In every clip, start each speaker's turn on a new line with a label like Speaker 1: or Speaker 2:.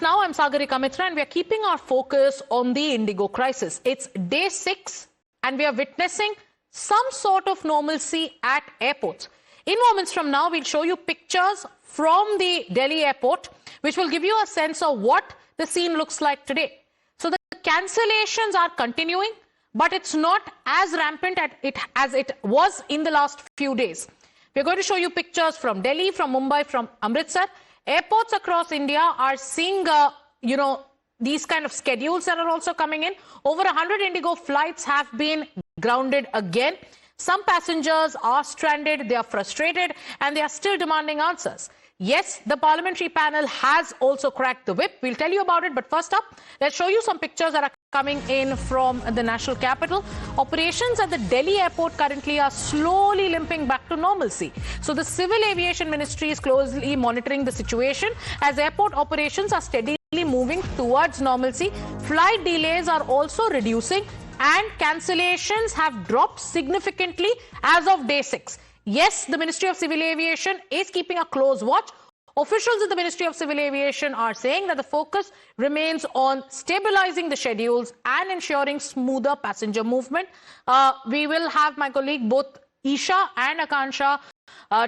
Speaker 1: Now, I'm Sagarika Mitra and we are keeping our focus on the IndiGo crisis. It's day 6 and we are witnessing some sort of normalcy at airports. In moments from now, we'll show you pictures from the Delhi airport, which will give you a sense of what the scene looks like today. So the cancellations are continuing, but it's not as rampant as it was in the last few days. We're going to show you pictures from Delhi, from Mumbai, from Amritsar. Airports across India are seeing, these kind of schedules that are also coming in. Over 100 IndiGo flights have been grounded again. Some passengers are stranded, they are frustrated, and they are still demanding answers. Yes, the parliamentary panel has also cracked the whip. We'll tell you about it. But first up, let's show you some pictures that are coming in from the national capital. Operations at the Delhi airport currently are slowly limping back to normalcy. So the Civil Aviation Ministry is closely monitoring the situation as airport operations are steadily moving towards normalcy. Flight delays are also reducing and cancellations have dropped significantly as of day 6. Yes, the Ministry of Civil Aviation is keeping a close watch. Officials in the Ministry of Civil Aviation are saying that the focus remains on stabilizing the schedules and ensuring smoother passenger movement. We will have my colleague, both Isha and Akansha,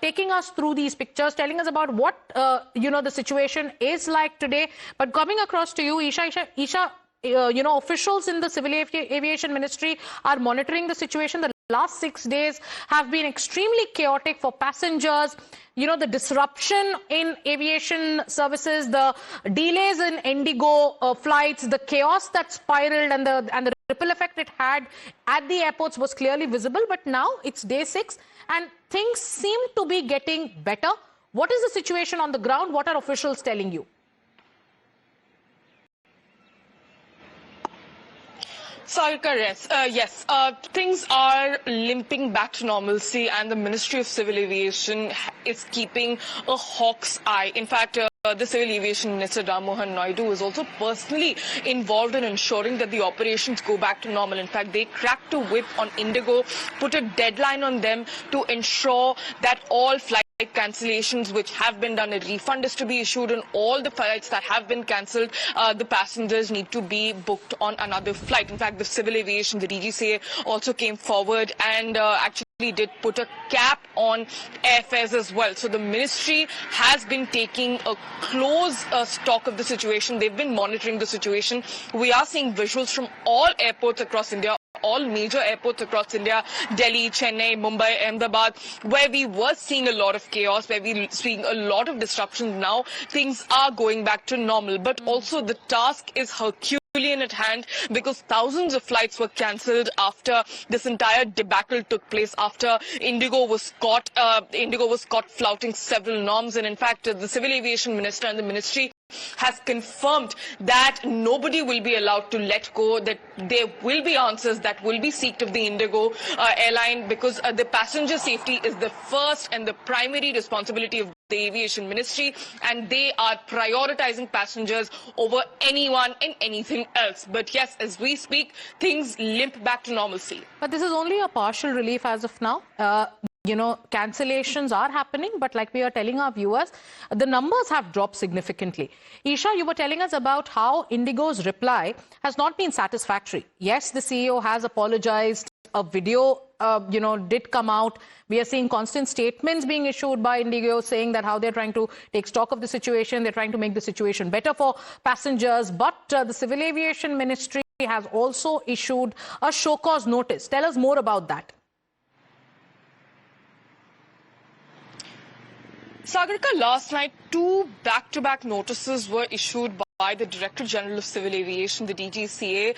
Speaker 1: taking us through these pictures, telling us about what, the situation is like today. But coming across to you, Isha, officials in the Civil Aviation Ministry are monitoring the situation. The last 6 days have been extremely chaotic for passengers. The disruption in aviation services, the delays in IndiGo flights, the chaos that spiraled and the ripple effect it had at the airports was clearly visible. But now it's day 6 and things seem to be getting better. What is the situation on the ground? What are officials telling you?
Speaker 2: Sarkar, yes. Things are limping back to normalcy and the Ministry of Civil Aviation is keeping a hawk's eye. In fact, the Civil Aviation Minister Ram Mohan Naidu is also personally involved in ensuring that the operations go back to normal. In fact, they cracked a whip on IndiGo, put a deadline on them to ensure that all flight cancellations which have been done, a refund is to be issued, and all the flights that have been cancelled, the passengers need to be booked on another flight. In fact, the Civil Aviation, the DGCA, also came forward and actually did put a cap on airfares as well. So the ministry has been taking a close stock of the situation. They've been monitoring the situation. We are seeing visuals from all airports across India, all major airports across India, Delhi, Chennai, Mumbai, Ahmedabad, where we were seeing a lot of chaos, where we were seeing a lot of disruptions. Now things are going back to normal, but also the task is Herculean at hand because thousands of flights were cancelled after this entire debacle took place, after IndiGo was caught flouting several norms. And in fact, the Civil Aviation Minister and the ministry has confirmed that nobody will be allowed to let go, that there will be answers that will be sought of the IndiGo airline, because the passenger safety is the first and the primary responsibility of the Aviation Ministry, and they are prioritizing passengers over anyone and anything else. But yes, as we speak, things limp back to normalcy.
Speaker 1: But this is only a partial relief as of now. Cancellations are happening, but like we are telling our viewers, the numbers have dropped significantly. Isha, you were telling us about how IndiGo's reply has not been satisfactory. Yes, the CEO has apologized. A video, did come out. We are seeing constant statements being issued by IndiGo saying that how they're trying to take stock of the situation. They're trying to make the situation better for passengers. But the Civil Aviation Ministry has also issued a show cause notice. Tell us more about that.
Speaker 2: Sagarika, last night, 2 back-to-back notices were issued by the Director General of Civil Aviation, the DGCA.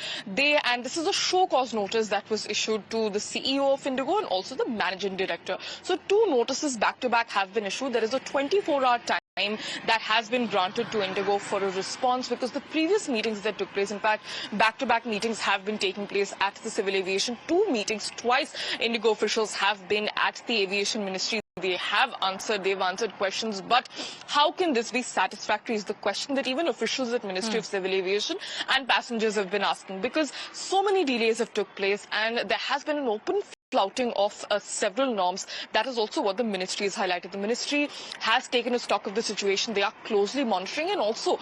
Speaker 2: And this is a show cause notice that was issued to the CEO of IndiGo and also the Managing Director. So 2 notices back-to-back have been issued. There is a 24-hour time that has been granted to IndiGo for a response because the previous meetings that took place, in fact, back-to-back meetings have been taking place at the Civil Aviation. 2 meetings, twice IndiGo officials have been at the Aviation Ministry. They've answered questions, but how can this be satisfactory is the question that even officials at Ministry of Civil Aviation and passengers have been asking, because so many delays have took place and there has been an open flouting of several norms. That is also what the ministry has highlighted. The ministry has taken a stock of the situation. They are closely monitoring, and also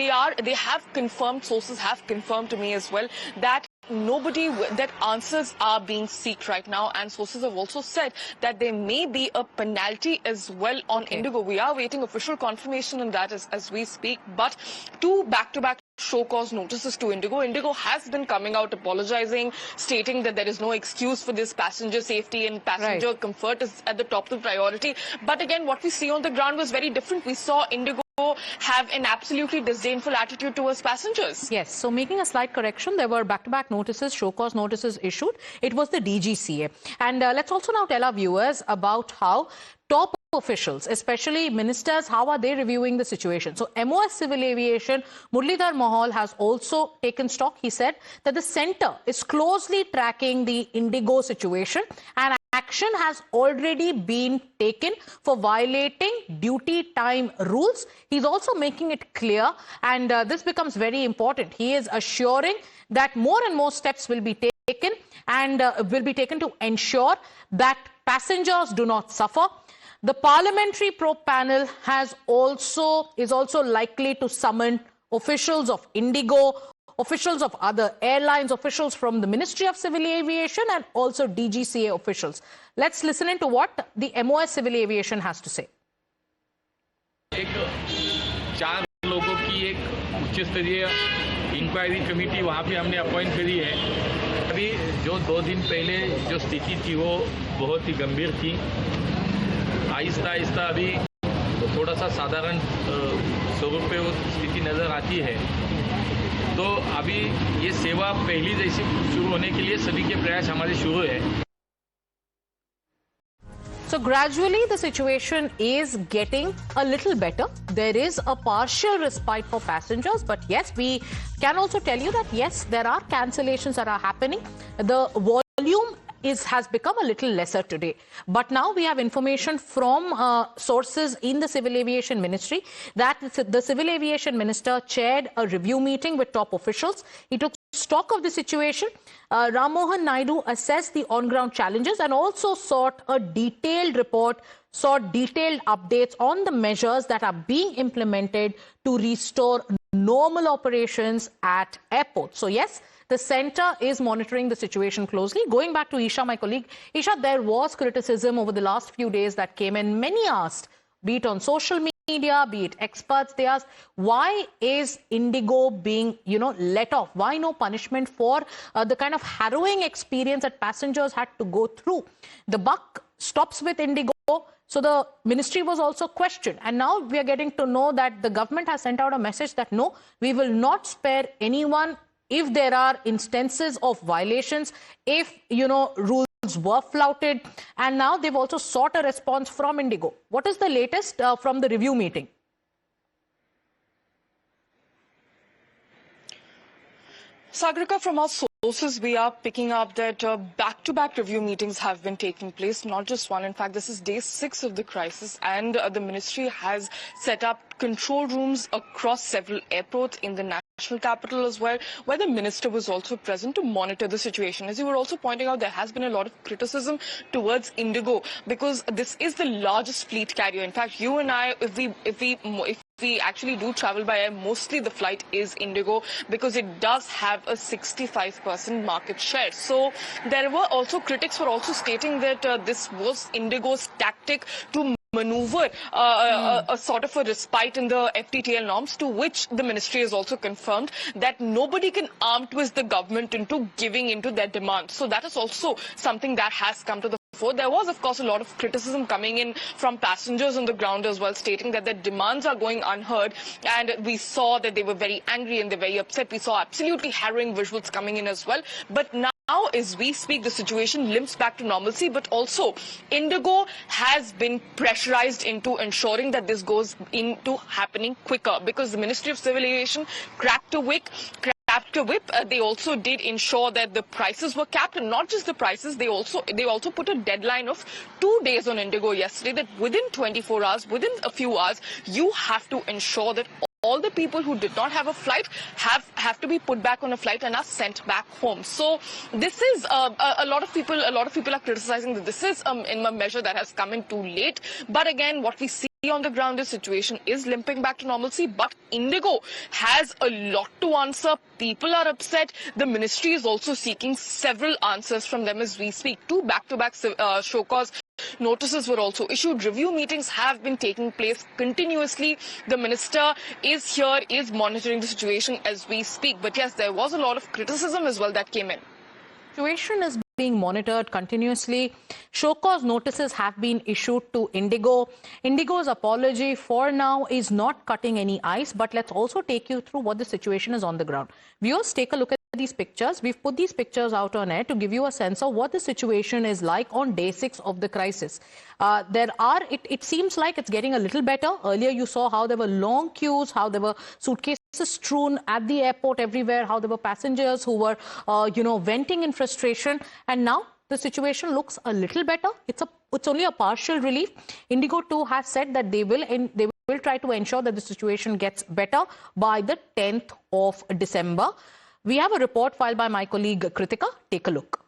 Speaker 2: they have confirmed, sources have confirmed to me as well, that that answers are being sought right now, and sources have also said that there may be a penalty as well on IndiGo. We are waiting official confirmation on that as we speak, but two back-to-back show cause notices to IndiGo. IndiGo has been coming out apologizing, stating that there is no excuse for this. Passenger safety and passenger comfort is at the top of the priority. But again, what we see on the ground was very different. We saw IndiGo have an absolutely disdainful attitude towards passengers.
Speaker 1: Yes, so making a slight correction, there were back-to-back notices, show cause notices issued. It was the DGCA. And let's also now tell our viewers about how top officials, especially ministers, how are they reviewing the situation? So MOS Civil Aviation, Muralidhar Mohal has also taken stock. He said that the centre is closely tracking the IndiGo situation, and action has already been taken for violating duty time rules. He's also making it clear, and this becomes very important. He is assuring that more and more steps will be taken, and will be taken to ensure that passengers do not suffer. The Parliamentary Probe Panel is also likely to summon officials of IndiGo, officials of other airlines, officials from the Ministry of Civil Aviation, and also DGCA officials. Let's listen into what the MOS Civil Aviation has to say.
Speaker 3: चार लोगों की एक उच्च स्तरीय inquiry committee वहाँ पे हमने appoint करी है। अभी जो 2 दिन पहले जो स्थिति थी वो बहुत ही गंभीर थी। आहिस्ता आहिस्ता अभी थोड़ा सा साधारण स्वरूप पे वो स्थिति नज़र आती है। तो अभी ये सेवा पहली जैसी शुरू होने के लिए सभी के प्रयास हमारे शुरू है।
Speaker 1: So gradually the situation is getting a little better. There is a partial respite for passengers, but yes, we can also tell you that yes, there are cancellations that are happening. The volume has become a little lesser today. But now we have information from sources in the Civil Aviation Ministry that the Civil Aviation Minister chaired a review meeting with top officials. He took stock of the situation. Ram Mohan Naidu assessed the on-ground challenges and also sought a detailed report, sought detailed updates on the measures that are being implemented to restore normal operations at airports. So yes, the centre is monitoring the situation closely. Going back to Isha, my colleague. Isha, there was criticism over the last few days that came in. Many asked, be it on social media, be it experts, they asked, why is IndiGo being, let off? Why no punishment for the kind of harrowing experience that passengers had to go through? The buck stops with IndiGo. So the ministry was also questioned. And now we are getting to know that the government has sent out a message that no, we will not spare anyone if there are instances of violations, if, rules were flouted. And now they've also sought a response from IndiGo. What is the latest from the review meeting?
Speaker 2: Sagrika, from our sources, we are picking up that back-to-back review meetings have been taking place, not just one. In fact, this is day 6 of the crisis, and the ministry has set up control rooms across several airports in the national capital as well, where the minister was also present to monitor the situation. As you were also pointing out, there has been a lot of criticism towards IndiGo because this is the largest fleet carrier. In fact, you and I, if we actually do travel by air, mostly the flight is IndiGo because it does have a 65% market share. So there were also critics were also stating that this was IndiGo's tactic to maneuver a sort of a respite in the FTTL norms, to which the ministry has also confirmed that nobody can arm twist the government into giving into their demands. So that is also something that has come to the fore. There was, of course, a lot of criticism coming in from passengers on the ground as well, stating that their demands are going unheard, and we saw that they were very angry and they're very upset. We saw absolutely harrowing visuals coming in as well. But now, as we speak, the situation limps back to normalcy, but also IndiGo has been pressurized into ensuring that this goes into happening quicker, because the Ministry of Civil Aviation cracked a whip. They also did ensure that the prices were capped, and not just the prices, they also put a deadline of 2 days on IndiGo yesterday, that within 24 hours, within a few hours, you have to ensure that all the people who did not have a flight have to be put back on a flight and are sent back home. So this is a lot of people are criticizing that this is in a measure that has come in too late. But again, what we see on the ground, the situation is limping back to normalcy, but IndiGo has a lot to answer. People are upset. The ministry is also seeking several answers from them as we speak. 2 back-to-back show cause notices were also issued. Review meetings have been taking place continuously. The minister is here, is monitoring the situation as we speak. But yes, there was a lot of criticism as well that came in.
Speaker 1: Situation is being monitored continuously. Show cause notices have been issued to IndiGo. IndiGo's apology for now is not cutting any ice, but let's also take you through what the situation is on the ground. Viewers, take a look at these pictures. We've put these pictures out on air to give you a sense of what the situation is like on day 6 of the crisis. It seems like it's getting a little better. Earlier you saw how there were long queues, how there were suitcases strewn at the airport everywhere, how there were passengers who were, venting in frustration. And now the situation looks a little better. It's only a partial relief. IndiGo too has said that they will try to ensure that the situation gets better by the 10th of December. We have a report filed by my colleague Kritika. Take a look.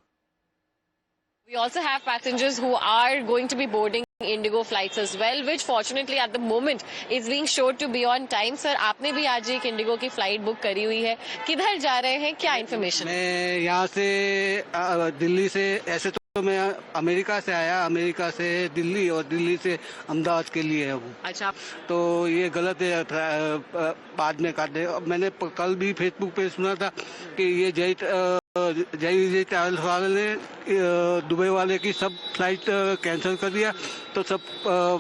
Speaker 4: We also have passengers who are going to be boarding IndiGo flights as well, which fortunately at the moment is being showed to be on time. Sir, आपने भी आज एक IndiGo की flight book करी हुई है. किधर जा रहे हैं? क्या information?
Speaker 5: मैं यहाँ से दिल्ली से, ऐसे तो मैं अमेरिका से आया, अमेरिका से दिल्ली और दिल्ली से अहमदाबाद के लिए हूँ.
Speaker 4: अच्छा.
Speaker 5: तो ये गलत है, बाद में काट दे. मैंने कल भी फेसबुक पे सुना था कि ये जय ट्रैवल्स वाले ने दुबई वाले की सब फ्लाइट कैंसिल कर दिया, तो सब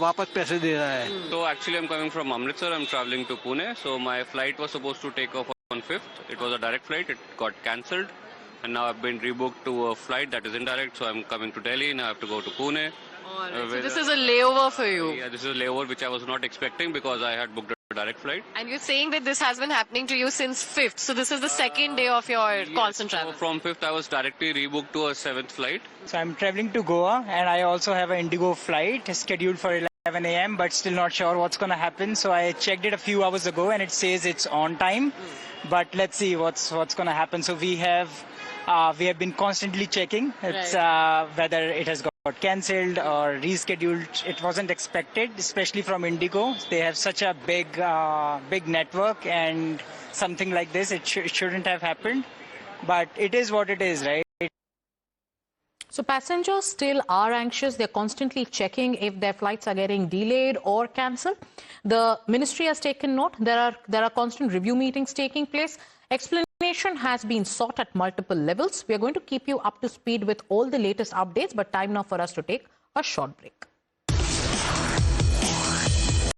Speaker 5: वापस पैसे दे रहा है.
Speaker 6: So actually I'm coming from Amritsar. I'm traveling to Pune. So my flight was supposed to take off on 5th. It was a direct flight. It got cancelled. And now I've been rebooked to a flight that is indirect. So I'm coming to Delhi and I have to go to Pune.
Speaker 4: Alright, so this is a layover for you.
Speaker 6: Yeah, this is a layover which I was not expecting because I had booked a direct flight.
Speaker 4: And you're saying that this has been happening to you since 5th. So this is the second day of your constant travel.
Speaker 6: So from 5th I was directly rebooked to a 7th flight.
Speaker 7: So I'm traveling to Goa and I also have an IndiGo flight scheduled for 11 a.m. but still not sure what's going to happen. So I checked it a few hours ago and it says it's on time. But let's see what's going to happen. So we have been constantly checking whether it has got cancelled or rescheduled. It wasn't expected, especially from IndiGo. They have such a big network, and something like this, it shouldn't have happened. But it is what it is, right?
Speaker 1: So passengers still are anxious. They're constantly checking if their flights are getting delayed or cancelled. The ministry has taken note. There are constant review meetings taking place. Explanation has been sought at multiple levels. We are going to keep you up to speed with all the latest updates, but time now for us to take a short break.